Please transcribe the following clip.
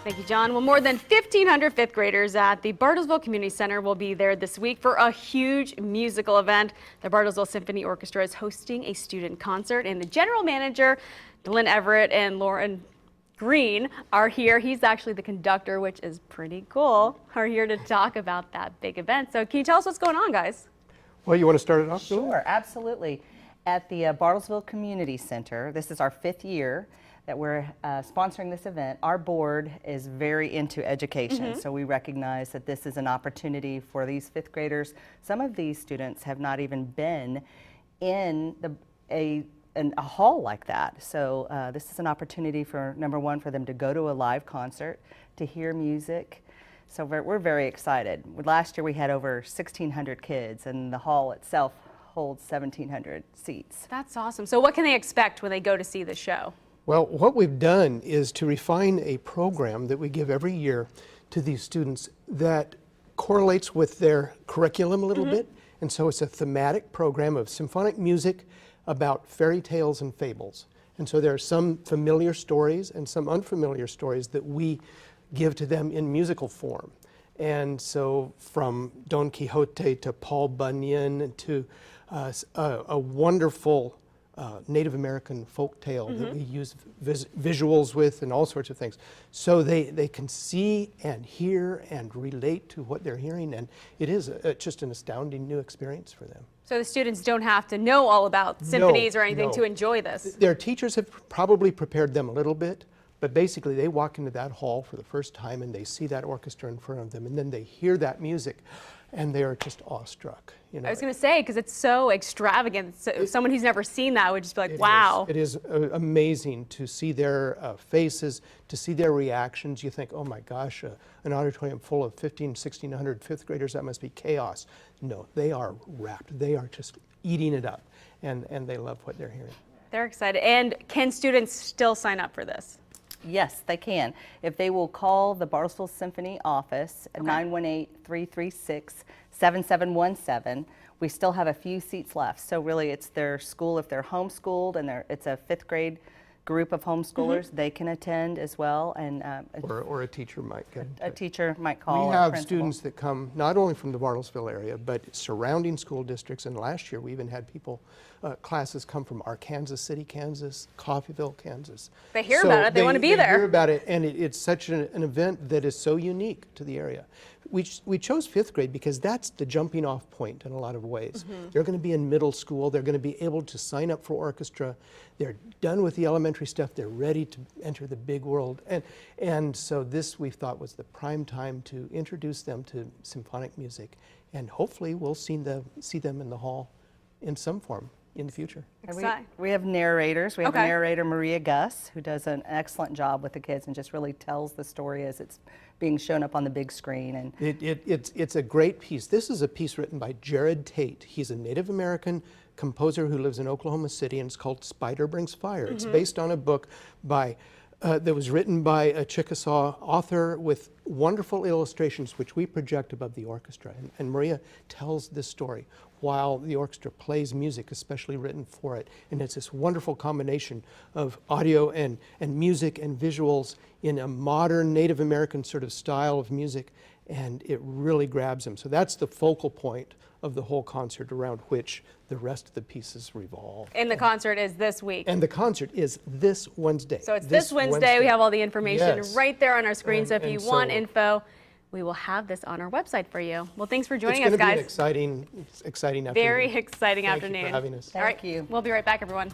Thank you, John. Well, more than 1,500 fifth graders at the Bartlesville Community Center will be there this week for a huge musical event. The Bartlesville Symphony Orchestra is hosting a student concert, and the general manager, Everett and Lauren Green, are here. He's actually the conductor, which is pretty cool, are here to talk about that big event. So can you tell us what's going on, guys? Well, you want to start it off? Sure, absolutely. At the Bartlesville Community Center, this is our 5th year that we're sponsoring this event. Our board is very into education, so we recognize that this is an opportunity for these 5th graders. Some of these students have not even been in a hall like that. So this is an opportunity for, number one, for them to go to a live concert, to hear music. So we're very excited. Last year we had over 1,600 kids, and the hall itself holds 1,700 seats. That's awesome. So what can they expect when they go to see the show? Well, what we've done is to refine a program that we give every year to these students that correlates with their curriculum a little bit. And so it's a thematic program of symphonic music about fairy tales and fables. And so there are some familiar stories and some unfamiliar stories that we give to them in musical form. And so from Don Quixote to Paul Bunyan to a wonderful Native American folk tale that we use visuals with and all sorts of things. So they can see and hear and relate to what they're hearing, and it is just an astounding new experience for them. So the students don't have to know all about symphonies or anything to enjoy this? Their teachers have probably prepared them a little bit, but basically they walk into that hall for the first time and they see that orchestra in front of them, and then they hear that music and they are just awestruck. You know, I was going to say, because it's so extravagant, so someone who's never seen that would just be like, wow. It is amazing to see their faces, to see their reactions. You think, oh my gosh, an auditorium full of 1,600 fifth graders, that must be chaos. No, they are rapt. They are just eating it up, and they love what they're hearing. They're excited. And can students still sign up for this? Yes, they can. If they will call the Bartlesville Symphony office at 918-336-7717, we still have a few seats left. So really it's their school, if they're homeschooled and it's a 5th grade group of homeschoolers, they can attend as well. And or a teacher might get a teacher might call. We have students that come not only from the Bartlesville area, but surrounding school districts. And last year we even had people, classes come from Arkansas City, Kansas, Coffeyville, Kansas. They hear about it, they want to be there. They hear about it, and it's such an event that is so unique to the area. We chose 5th grade because that's the jumping off point in a lot of ways. They're going to be in middle school, they're going to be able to sign up for orchestra, they're done with the elementary stuff, they're ready to enter the big world. And so this we thought was the prime time to introduce them to symphonic music, and hopefully we'll see them in the hall in some form in the future. We have narrators. We have a narrator, Maria Gus, who does an excellent job with the kids and just really tells the story as it's being shown up on the big screen. And it's a great piece. This is a piece written by Jared Tate. He's a Native American composer who lives in Oklahoma City, and it's called Spider Brings Fire. It's based on a book that was written by a Chickasaw author with wonderful illustrations which we project above the orchestra. And Maria tells this story while the orchestra plays music especially written for it. And it's this wonderful combination of audio and music and visuals in a modern Native American sort of style of music, and it really grabs them. So that's the focal point of the whole concert around which the rest of the pieces revolve. And the concert is this week. And the concert is this Wednesday. So it's this Wednesday. We have all the information right there on our screen. So if you want info, we will have this on our website for you. Well, thanks for joining us, guys. It's going to be an exciting afternoon. Very exciting afternoon. Thank you for having us. Thank you. We'll be right back, everyone.